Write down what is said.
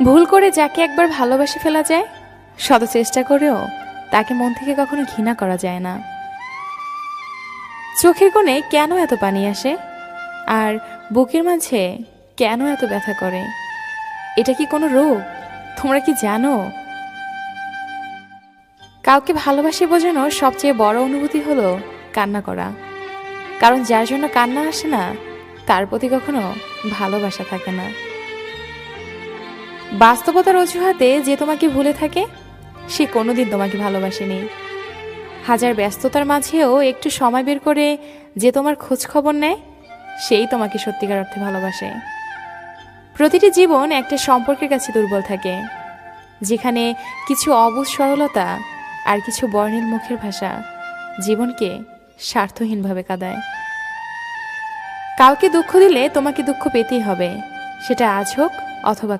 ভুল করে যাকে একবার ভালোবেসে ফেলা যায়, শত চেষ্টা করেও তাকে মন থেকে কখনো ঘৃণা করা যায় না। চোখের কোণে কেন এত পানি আসে, আর বুকের মাঝে কেন এত ব্যথা করে? এটা কি কোনো রোগ? তোমরা কি জানো? কাউকে ভালোবাসে বোঝানোর সবচেয়ে বড় অনুভূতি হলো কান্না করা। কারণ যার জন্য কান্না আসে না, তার প্রতি কখনো ভালোবাসা থাকে না। বাস্তবতার অজুহাতে যে তোমাকে ভুলে থাকে, সে কোনোদিন তোমাকে ভালোবাসেনি। হাজার ব্যস্ততার মাঝেও একটু সময় বের করে যে তোমার খোঁজ খবর নেয়, সেই তোমাকে সত্যিকার অর্থে ভালোবাসে। প্রতিটি জীবন একটা সম্পর্কের কাছে দুর্বল থাকে, যেখানে কিছু অবুঝ সরলতা আর কিছু বর্ণিল মুখের ভাষা জীবনকে স্বার্থহীনভাবে কাঁদায়। কাউকে দুঃখ দিলে তোমাকে দুঃখ পেতেই হবে, সেটা আজ হোক অথবা